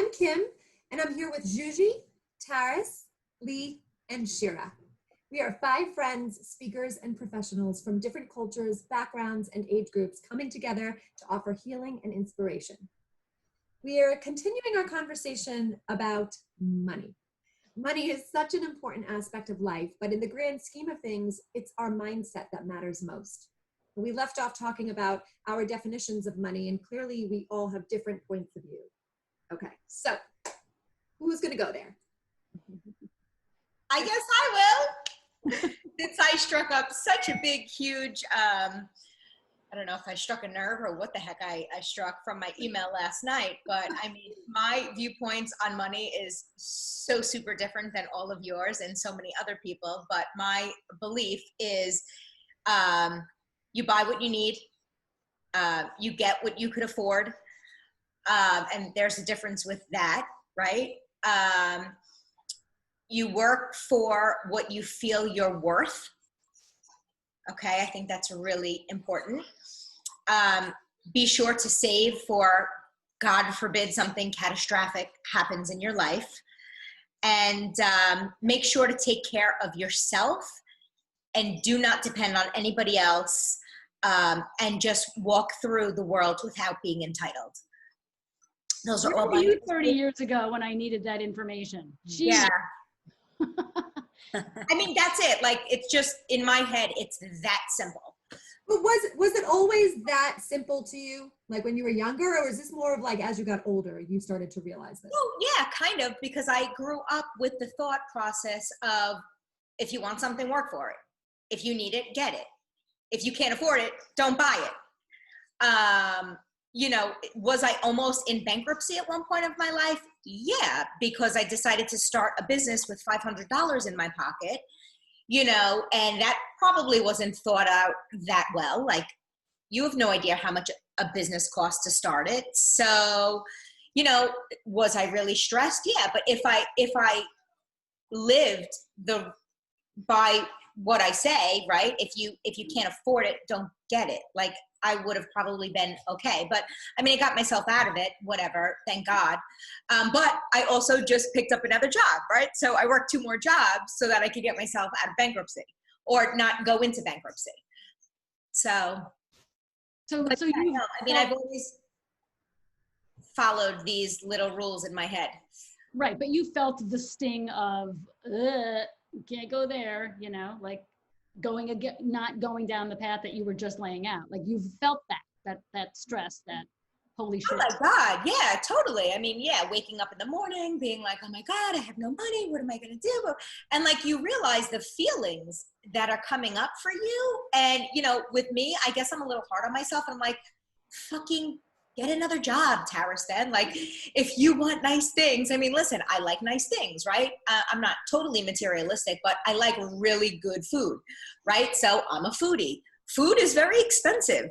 I'm Kim, and I'm here with Juji, Taris, Lee, and Shira. We are 5 friends, speakers, and professionals from different cultures, backgrounds, and age groups coming together to offer healing and inspiration. We are continuing our conversation about money. Money is such an important aspect of life, but in the grand scheme of things, it's our mindset that matters most. We left off talking about our definitions of money, and clearly we all have different points of view. Okay, so who's going to go there? I guess I will. Since I struck up such a big, huge, I don't know if I struck a nerve or what the heck I struck from my email last night, but I mean, my viewpoints on money is so super different than all of yours and so many other people, but my belief is you buy what you need, you get what you could afford, and there's a difference with that, right? You work for what you feel you're worth. Okay, I think that's really important. Be sure to save for, God forbid, something catastrophic happens in your life. And make sure to take care of yourself and do not depend on anybody else, and just walk through the world without being entitled. Those are all my you 30 years ago when I needed that information. Jeez. Yeah. I mean, that's it. Like, it's just in my head, it's that simple. But was it always that simple to you? Like when you were younger, or is this more of like as you got older, you started to realize this? Oh, yeah, kind of, because I grew up with the thought process of, if you want something, work for it. If you need it, get it. If you can't afford it, don't buy it. You know, was I almost in bankruptcy at one point of my life? Yeah, because I decided to start a business with $500 in my pocket, you know, and that probably wasn't thought out that well. Like, you have no idea how much a business costs to start it. So, you know, was I really stressed? Yeah, but if I lived by what I say, right? If you can't afford it, don't get it. Like, I would have probably been okay. But I mean, I got myself out of it, whatever, thank God. But I also just picked up another job, right? So I worked 2 more jobs so that I could get myself out of bankruptcy or not go into bankruptcy. So you, I mean, I've always followed these little rules in my head. Right, but you felt the sting of, can't go there, you know, like not going down the path that you were just laying out. Like, you felt that stress, that holy shit. Oh my God, yeah, totally. I mean, yeah, waking up in the morning, being like, oh my God, I have no money, what am I gonna do? And like, you realize the feelings that are coming up for you. And, you know, with me, I guess I'm a little hard on myself, and I'm like, fucking get another job, Taris, then. Like, if you want nice things, I mean, listen, I like nice things, right? I'm not totally materialistic, but I like really good food, right? So I'm a foodie. Food is very expensive,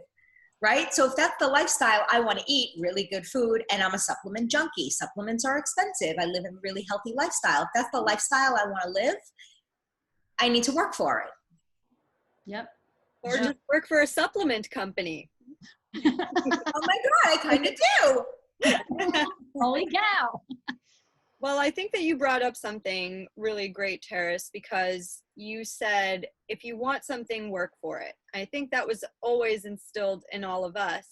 right? So if that's the lifestyle I want to eat, really good food, and I'm a supplement junkie, supplements are expensive. I live a really healthy lifestyle. If that's the lifestyle I want to live, I need to work for it. Yep. Or just work for a supplement company. Oh my God, I kind of do. Holy cow. Well, I think that you brought up something really great, Taris, because you said, if you want something, work for it. I think that was always instilled in all of us.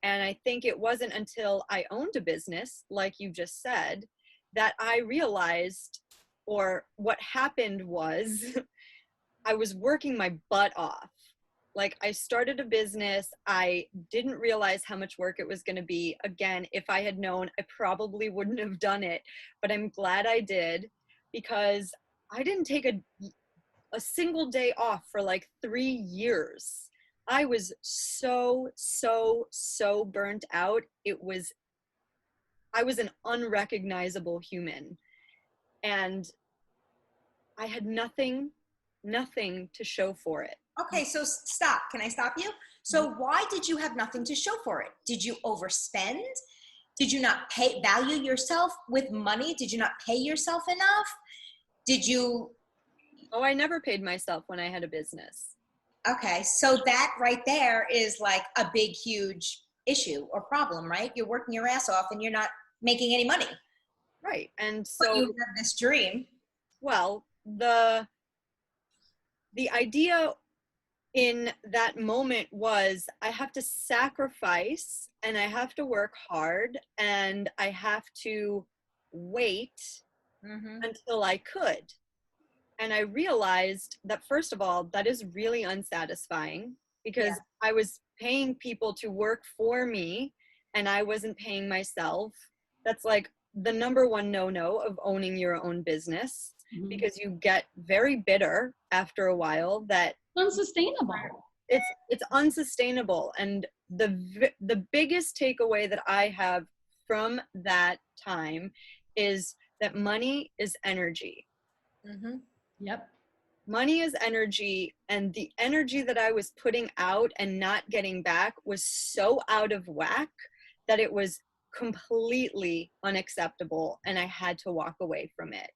And I think it wasn't until I owned a business, like you just said, that I realized, or what happened was, I was working my butt off. Like, I started a business. I didn't realize how much work it was going to be. Again, if I had known, I probably wouldn't have done it, but I'm glad I did, because I didn't take a single day off for like 3 years. I was so burnt out. I was an unrecognizable human, and I had nothing to show for it. Okay, so stop. Can I stop you? So why did you have nothing to show for it? Did you overspend? Did you not value yourself with money? Did you not pay yourself enough? Did you? Oh, I never paid myself when I had a business. Okay, so that right there is like a big, huge issue or problem, right? You're working your ass off and you're not making any money. Right. And But so, you have this dream. well, the idea in that moment was I have to sacrifice and I have to work hard and I have to wait until I could. And I realized that, first of all, that is really unsatisfying because I was paying people to work for me and I wasn't paying myself. That's like the number one no-no of owning your own business, because you get very bitter after a while that Unsustainable. it's unsustainable. And the biggest takeaway that I have from that time is that money is energy. Yep. Money is energy, and the energy that I was putting out and not getting back was so out of whack that it was completely unacceptable, and I had to walk away from it.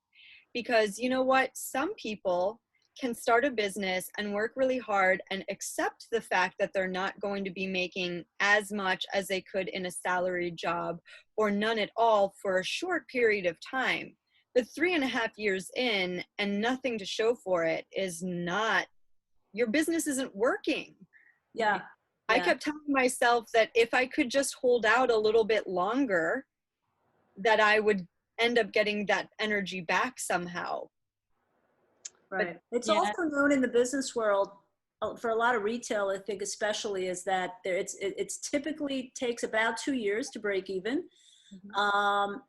Because you know what? Some people can start a business and work really hard and accept the fact that they're not going to be making as much as they could in a salaried job, or none at all for a short period of time. But 3.5 years in and nothing to show for it is not, your business isn't working. Yeah. I kept telling myself that if I could just hold out a little bit longer, that I would end up getting that energy back somehow. Right. It's also known in the business world, for a lot of retail, I think especially, is that it's typically takes about 2 years to break even.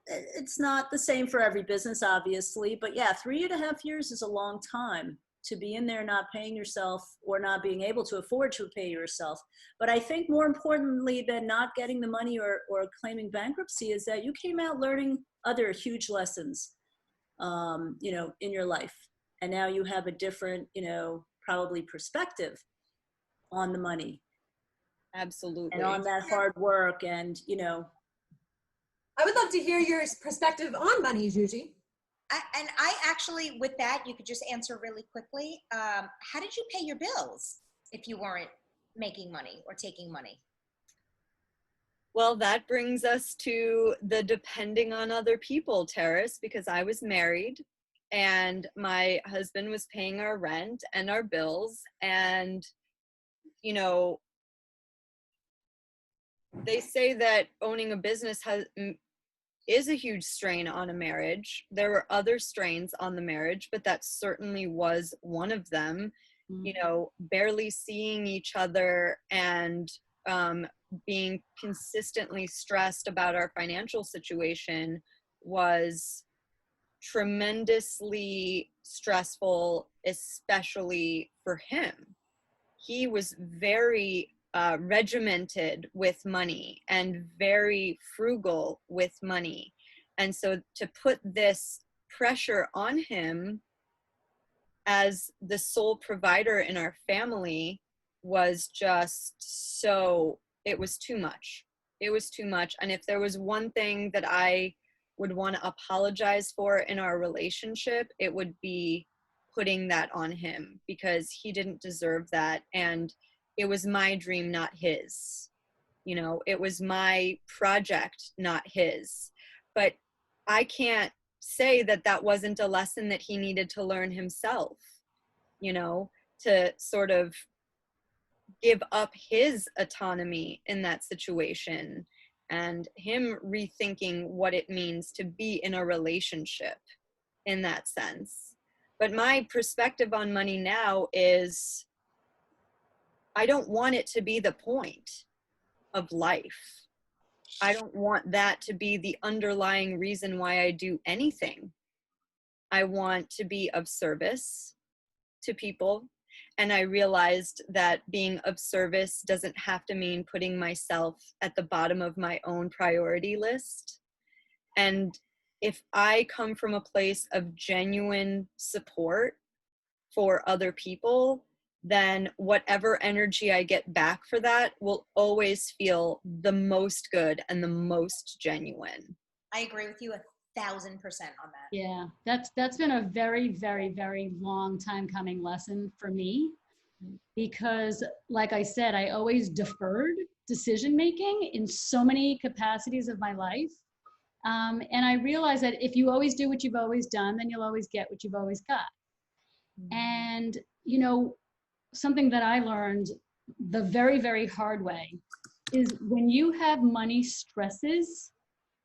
It's not the same for every business, obviously, but yeah, 3.5 years is a long time to be in there not paying yourself or not being able to afford to pay yourself. But I think more importantly than not getting the money or claiming bankruptcy is that you came out learning other huge lessons, you know, in your life. And now you have a different, you know, probably perspective on the money. Absolutely. And on that hard work and, you know. I would love to hear your perspective on money, Juji. I actually, with that, you could just answer really quickly. How did you pay your bills if you weren't making money or taking money? Well, that brings us to the depending on other people, Terrace, because I was married and my husband was paying our rent and our bills. And, you know, they say that owning a business is a huge strain on a marriage. There were other strains on the marriage, but that certainly was one of them. You know, barely seeing each other and being consistently stressed about our financial situation was tremendously stressful, especially for him. He was very regimented with money and very frugal with money. And so to put this pressure on him as the sole provider in our family was just so, it was too much. It was too much. And if there was one thing that I would want to apologize for in our relationship, it would be putting that on him, because he didn't deserve that. And it was my dream, not his. You know, it was my project, not his. But I can't say that that wasn't a lesson that he needed to learn himself, you know, to sort of give up his autonomy in that situation and him rethinking what it means to be in a relationship in that sense. But my perspective on money now is I don't want it to be the point of life. I don't want that to be the underlying reason why I do anything. I want to be of service to people. And I realized that being of service doesn't have to mean putting myself at the bottom of my own priority list. And if I come from a place of genuine support for other people, then whatever energy I get back for that will always feel the most good and the most genuine. I agree with you 1,000% on that. Yeah, that's been a very, very, very long time coming lesson for me, because like I said, I always deferred decision making in so many capacities of my life And I realized that if you always do what you've always done, then you'll always get what you've always got. And, you know, something that I learned the very, very hard way is when you have money stresses,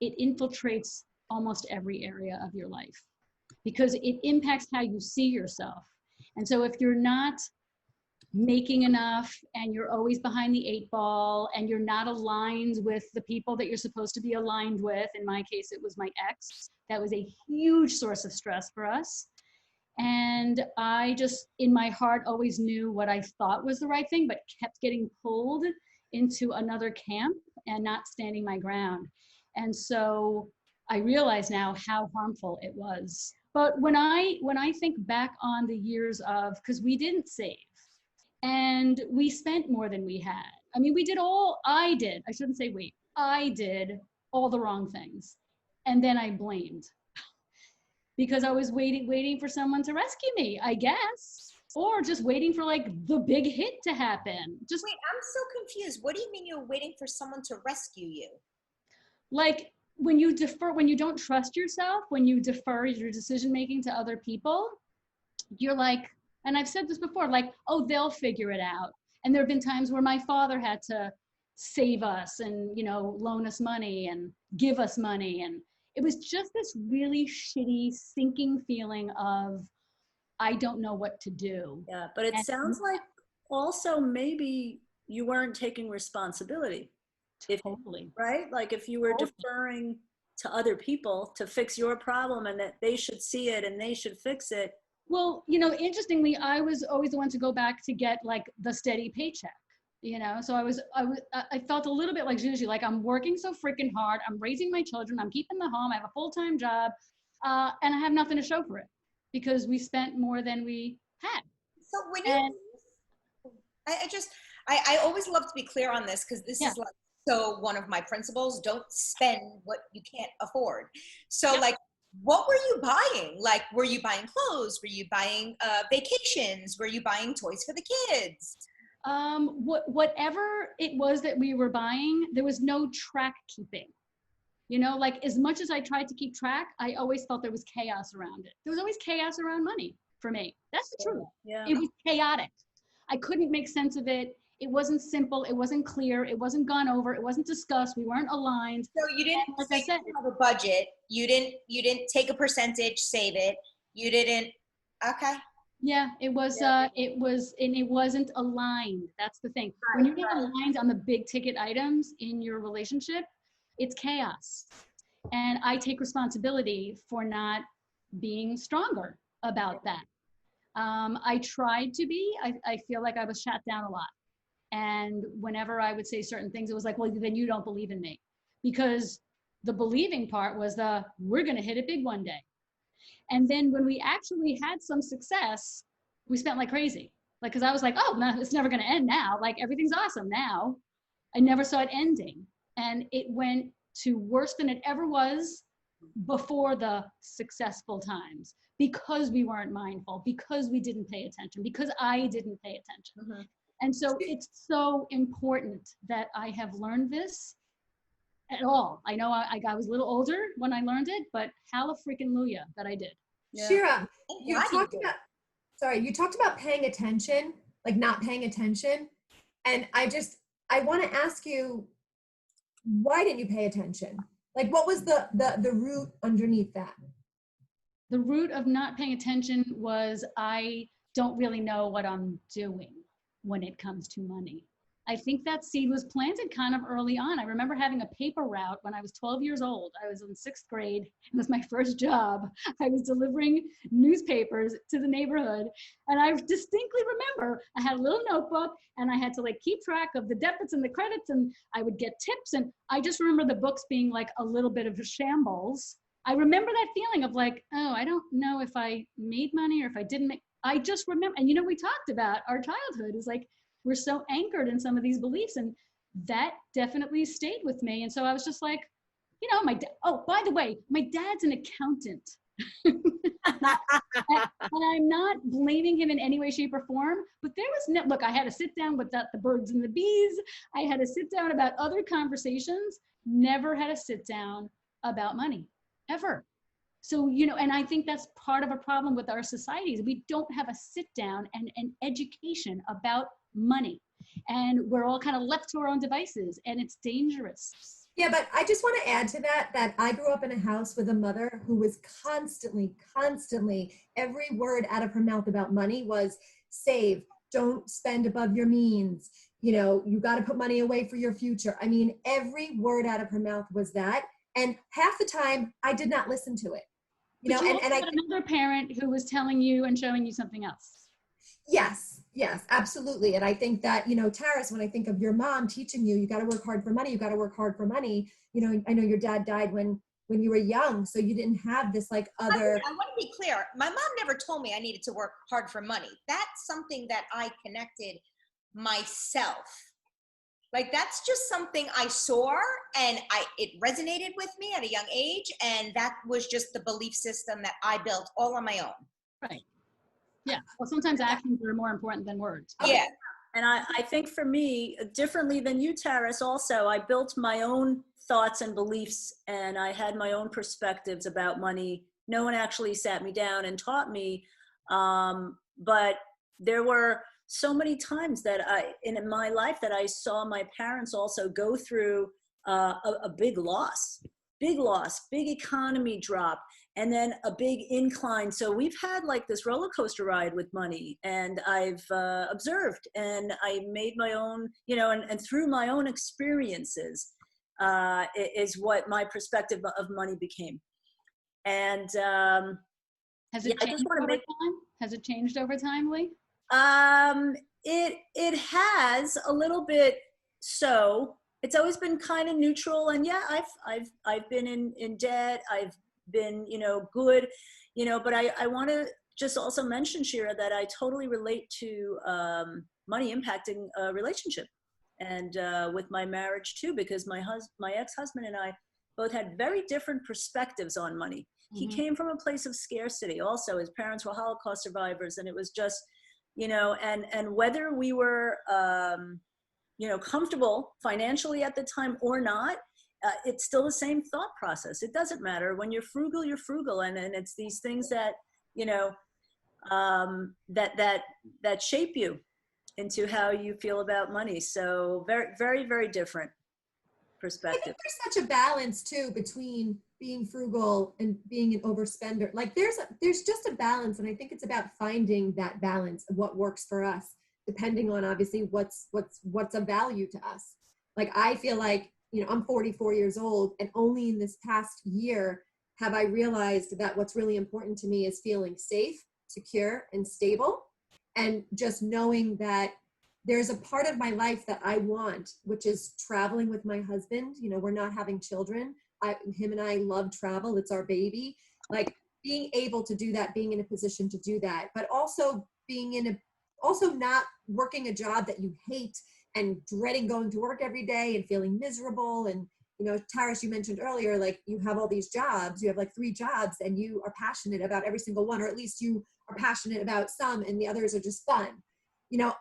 it infiltrates almost every area of your life because it impacts how you see yourself. And so if you're not making enough and you're always behind the 8 ball and you're not aligned with the people that you're supposed to be aligned with, in my case, it was my ex, that was a huge source of stress for us. And I just, in my heart, always knew what I thought was the right thing, but kept getting pulled into another camp and not standing my ground. And so I realize now how harmful it was. But when I think back on the years of, because we didn't save and we spent more than we had. I mean, I did all the wrong things. And then I blamed because I was waiting for someone to rescue me, I guess, or just waiting for like the big hit to happen. Just wait, I'm so confused. What do you mean you're waiting for someone to rescue you? Like when you don't trust yourself, when you defer your decision making to other people, you're like, and I've said this before, like, oh, they'll figure it out. And there have been times where my father had to save us and, you know, loan us money and give us money. And it was just this really shitty, sinking feeling of, I don't know what to do. Yeah, but it sounds like also maybe you weren't taking responsibility. Totally. Right? Like if you were deferring to other people to fix your problem and that they should see it and they should fix it. Well, you know, interestingly, I was always the one to go back to get like the steady paycheck, you know? So I felt a little bit like Juju, like I'm working so freaking hard. I'm raising my children. I'm keeping the home. I have a full-time job and I have nothing to show for it because we spent more than we had. So when you, I always love to be clear on this because this is like, so one of my principles, don't spend what you can't afford. So like, what were you buying? Like, were you buying clothes? Were you buying vacations? Were you buying toys for the kids? Whatever it was that we were buying, there was no track keeping. You know, like as much as I tried to keep track, I always felt there was chaos around it. There was always chaos around money for me. That's the truth. Yeah. It was chaotic. I couldn't make sense of it. It wasn't simple. It wasn't clear. It wasn't gone over. It wasn't discussed. We weren't aligned. So you didn't have a budget. You didn't take a percentage, save it. You didn't. Okay. Yeah, it was, and it wasn't aligned. That's the thing. When you're not aligned on the big ticket items in your relationship, it's chaos. And I take responsibility for not being stronger about that. I tried to be. I feel like I was shut down a lot. And whenever I would say certain things, it was like, well, then you don't believe in me. Because the believing part was we're going to hit it big one day. And then when we actually had some success, we spent like crazy. Like, because I was like, oh, no, it's never going to end now. Like, everything's awesome now. I never saw it ending. And it went to worse than it ever was before the successful times because we weren't mindful, because we didn't pay attention, because I didn't pay attention. Mm-hmm. And so it's so important that I have learned this at all. I know I was a little older when I learned it, but hallelujah that I did. Yeah. Shira, you talked about paying attention, like not paying attention. And I want to ask you, why didn't you pay attention? Like what was the root underneath that? The root of not paying attention was I don't really know what I'm doing when it comes to money. I think that seed was planted kind of early on. I remember having a paper route when I was 12 years old. I was in 6th grade. It was my first job. I was delivering newspapers to the neighborhood. And I distinctly remember I had a little notebook and I had to like keep track of the debits and the credits and I would get tips. And I just remember the books being like a little bit of a shambles. I remember that feeling of like, oh, I don't know if I made money or if I didn't make. I just remember, and you know, we talked about our childhood is like, we're so anchored in some of these beliefs and that definitely stayed with me. And so I was just like, you know, oh, by the way, my dad's an accountant. And I'm not blaming him in any way, shape or form, but there was look, I had to sit down with the birds and the bees. I had to sit down about other conversations, never had to sit down about money, ever. So, you know, and I think that's part of a problem with our societies. We don't have a sit down and an education about money. And we're all kind of left to our own devices, and it's dangerous. Yeah, but I just want to add to that, that I grew up in a house with a mother who was constantly, every word out of her mouth about money was save, don't spend above your means. You know, you got to put money away for your future. I mean, every word out of her mouth was that. And half the time I did not listen to it. You But know, you and also had another parent who was telling you and showing you something else. yes, absolutely. And I think that, you know, Taris, when I think of your mom teaching you, you got to work hard for money, you got to work hard for money. You know, I know your dad died when you were young, so you didn't have this like other. I want to be clear. My mom never told me I needed to work hard for money. That's something that I connected myself. Like, that's just something I saw, and it resonated with me at a young age, and that was just the belief system that I built all on my own. Right. Yeah. Well, sometimes actions are more important than words. Yeah. And I think for me, differently than you, Taris, also, I built my own thoughts and beliefs, and I had my own perspectives about money. No one actually sat me down and taught me. But there were so many times that in my life that I saw my parents also go through a big loss, big economy drop, and then a big incline. So we've had like this roller coaster ride with money, and I've observed, and I made my own, you know, and through my own experiences is what my perspective of money became. And Has it changed over time? Has it changed over time, Lee? It has a little bit. So it's always been kind of neutral, and yeah, I've been in debt. I've been, you know, good, you know, but I want to just also mention, Shira, that I totally relate to money impacting a relationship, and with my marriage too, because my ex-husband and I both had very different perspectives on money. He came from a place of scarcity. Also, his parents were Holocaust survivors, and it was just, you know, and whether we were, you know, comfortable financially at the time or not, it's still the same thought process. It doesn't matter. When you're frugal, and it's these things that, you know, that shape you into how you feel about money. So very different perspective. I think there's such a balance too between being frugal and being an overspender. Like there's just a balance, and I think it's about finding that balance of what works for us, depending on obviously what's of value to us. Like I feel like, you know, I'm 44 years old, and only in this past year have I realized that what's really important to me is feeling safe, secure, and stable, and just knowing that there's a part of my life that I want, which is traveling with my husband. You know, we're not having children. Him and I love travel. It's our baby. Like being able to do that, being in a position to do that, but also also not working a job that you hate and dreading going to work every day and feeling miserable. And, you know, Taris, you mentioned earlier, like you have all these jobs, you have like 3 jobs, and you are passionate about every single one, or at least you are passionate about some, and the others are just fun, you know.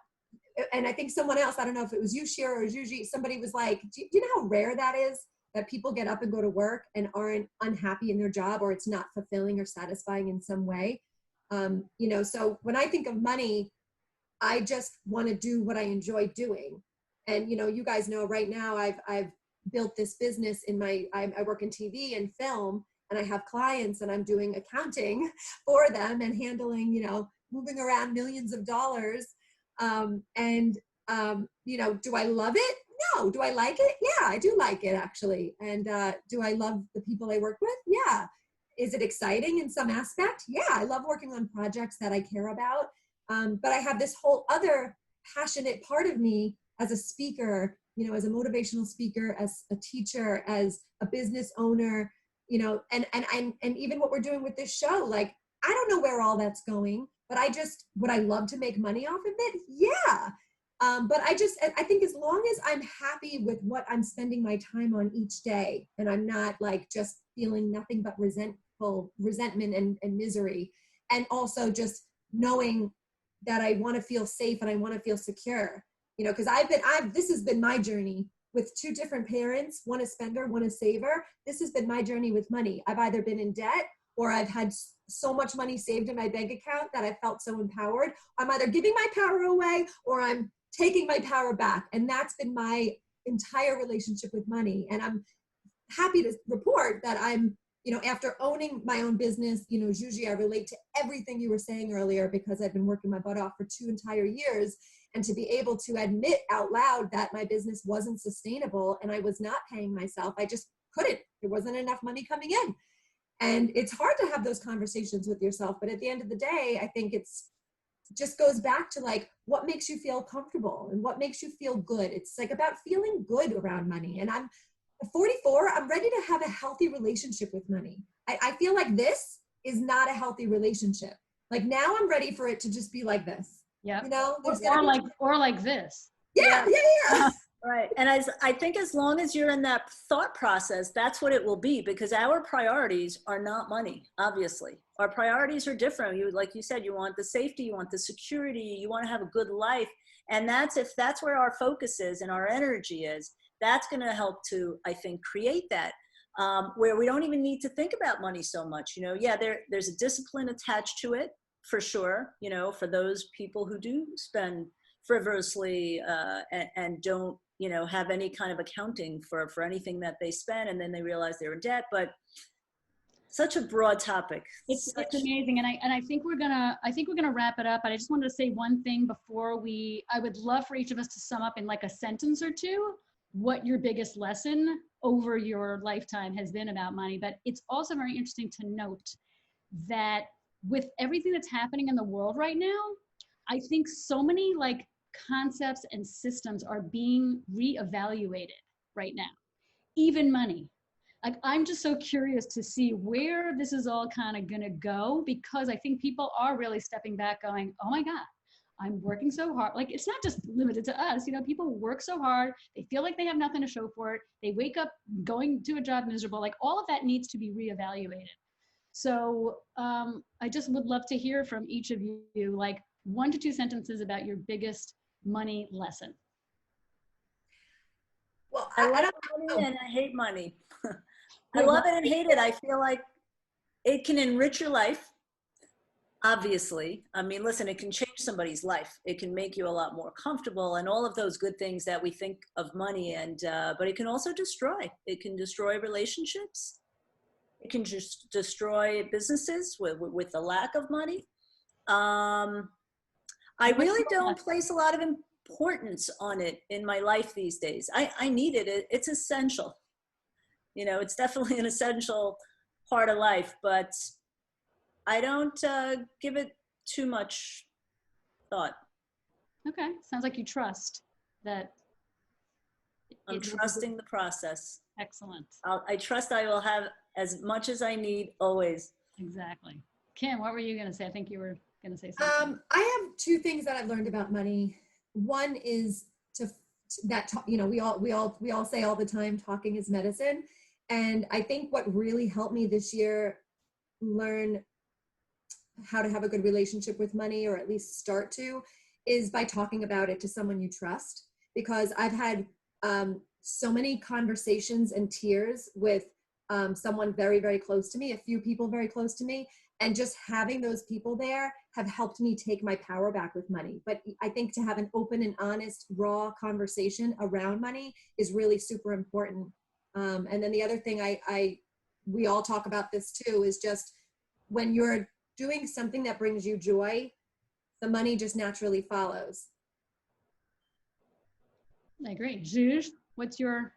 And I think someone else, I don't know if it was you, Shira, or Juji, somebody was like, do you know how rare that is? That people get up and go to work and aren't unhappy in their job, or it's not fulfilling or satisfying in some way. You know, so when I think of money, I just want to do what I enjoy doing. And, you know, you guys know right now I've built this business I work in TV and film, and I have clients, and I'm doing accounting for them and handling, you know, moving around millions of dollars. You know, do I love it? No. Do I like it? Yeah, I do like it actually. And do I love the people I work with? Yeah. Is it exciting in some aspect? Yeah, I love working on projects that I care about. But I have this whole other passionate part of me as a speaker, you know, as a motivational speaker, as a teacher, as a business owner, you know, and even what we're doing with this show, like, I don't know where all that's going, but would I love to make money off of it? Yeah. But I think as long as I'm happy with what I'm spending my time on each day, and I'm not like just feeling nothing but resentment and misery, and also just knowing that I want to feel safe and I want to feel secure, you know, because this has been my journey with two different parents, one a spender, one a saver. This has been my journey with money. I've either been in debt or I've had so much money saved in my bank account that I felt so empowered. I'm either giving my power away or I'm taking my power back. And that's been my entire relationship with money. And I'm happy to report that I'm, after owning my own business, Juji, I relate to everything you were saying earlier because I've been working my butt off for 2 entire years. And to be able to admit out loud that my business wasn't sustainable and I was not paying myself, I just couldn't. There wasn't enough money coming in. And it's hard to have those conversations with yourself. But at the end of the day, I think it's just goes back to like what makes you feel comfortable and what makes you feel good. It's like about feeling good around money. And I'm 44, I'm ready to have a healthy relationship with money. I feel like this is not a healthy relationship. Like now I'm ready for it to just be like this. Yeah. Or like this. Yeah. Right. And I think as long as you're in that thought process, that's what it will be, because our priorities are not money, obviously. Our priorities are different. Like you said, you want the safety, you want the security, you want to have a good life. And if that's where our focus is and our energy is, that's going to help to, I think, create that where we don't even need to think about money so much. There's a discipline attached to it for sure, for those people who do spend frivolously and don't, have any kind of accounting for anything that they spend, and then they realize they're in debt. But such a broad topic. It's amazing, and I think we're gonna wrap it up. But I just wanted to say one thing before I would love for each of us to sum up in like a sentence or two what your biggest lesson over your lifetime has been about money. But it's also very interesting to note that with everything that's happening in the world right now, I think so many like concepts and systems are being reevaluated right now, even money. Like, I'm just so curious to see where this is all kind of gonna go, because I think people are really stepping back going, oh my God, I'm working so hard. Like, it's not just limited to us, people work so hard, they feel like they have nothing to show for it. They wake up going to a job miserable. Like, all of that needs to be reevaluated. So I just would love to hear from each of you, like 1 to 2 sentences about your biggest money lesson. Well, I love money and I hate money. I love it and hate it. I feel like it can enrich your life. Obviously, I mean, listen, it can change somebody's life. It can make you a lot more comfortable and all of those good things that we think of money. And but it can also destroy. It can destroy relationships. It can just destroy businesses with the lack of money. I really don't place a lot of importance on it in my life these days. I need it. It's essential. It's definitely an essential part of life, but I don't give it too much thought. Okay, sounds like you trust that. I'm trusting the process. Excellent. I trust I will have as much as I need always. Exactly. Kim, what were you going to say? I think you were going to say something. I have 2 things that I've learned about money. One is we all say all the time, talking is medicine. And I think what really helped me this year learn how to have a good relationship with money, or at least start to, is by talking about it to someone you trust. Because I've had so many conversations and tears with someone very, very close to me, a few people very close to me, and just having those people there have helped me take my power back with money. But I think to have an open and honest, raw conversation around money is really super important. And then the other thing we all talk about this too, is just when you're doing something that brings you joy, the money just naturally follows. I agree. Juge, what's your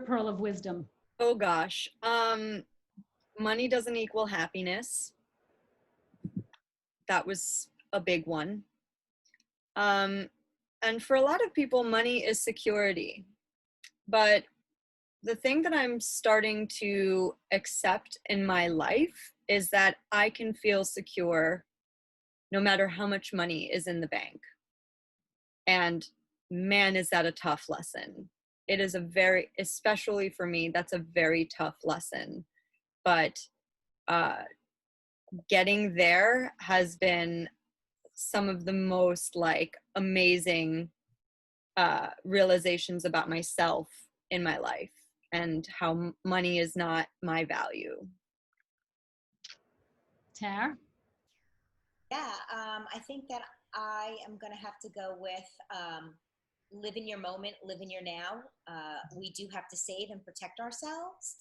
pearl of wisdom? Oh gosh. Money doesn't equal happiness. That was a big one. And for a lot of people, money is security. But the thing that I'm starting to accept in my life is that I can feel secure no matter how much money is in the bank. And man, is that a tough lesson. It is especially for me, that's a very tough lesson. But getting there has been some of the most amazing realizations about myself in my life and how money is not my value. Tara? Yeah, I think that I am going to have to go with live in your moment, live in your now. We do have to save and protect ourselves.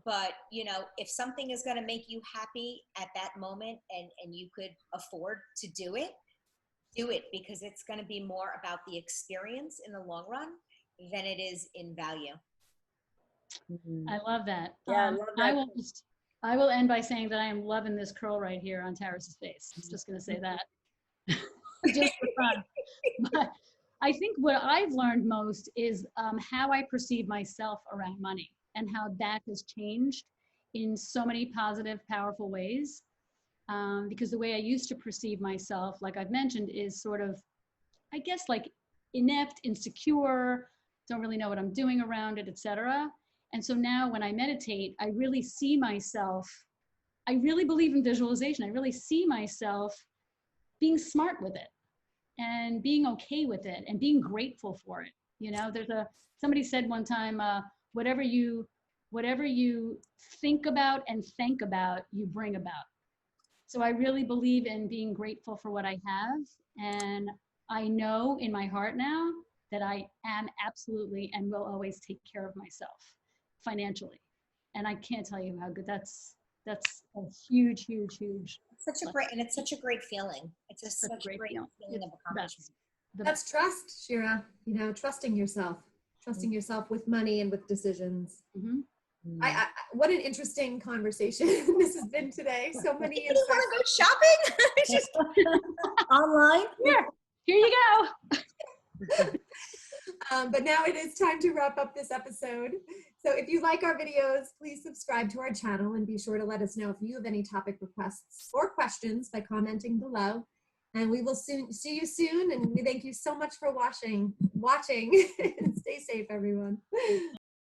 But, you know, if something is going to make you happy at that moment and you could afford to do it because it's going to be more about the experience in the long run than it is in value. I love that. Yeah, I love that. I will end by saying that I am loving this curl right here on Taris's face. I was just going to say that. Just for fun. But I think what I've learned most is how I perceive myself around money and how that has changed in so many positive, powerful ways. Because the way I used to perceive myself, like I've mentioned, is sort of, I guess, like inept, insecure, don't really know what I'm doing around it, etc. And so now when I meditate, I really see myself, I really believe in visualization. I really see myself being smart with it and being okay with it and being grateful for it. You know, somebody said one time, whatever you think about and think about, you bring about. So I really believe in being grateful for what I have. And I know in my heart now that I am absolutely and will always take care of myself financially. And I can't tell you how good that's a huge, huge, huge. It's such a great feeling. It's just such a great feeling of accomplishment. That's trust, Shira. You know, trusting yourself with money and with decisions. Mm-hmm. I what an interesting conversation this has been today. So many You want to go shopping? It's just Online? Here you go. But now it is time to wrap up this episode. So if you like our videos, please subscribe to our channel and be sure to let us know if you have any topic requests or questions by commenting below. And we will see you soon. And we thank you so much for watching. And stay safe, everyone.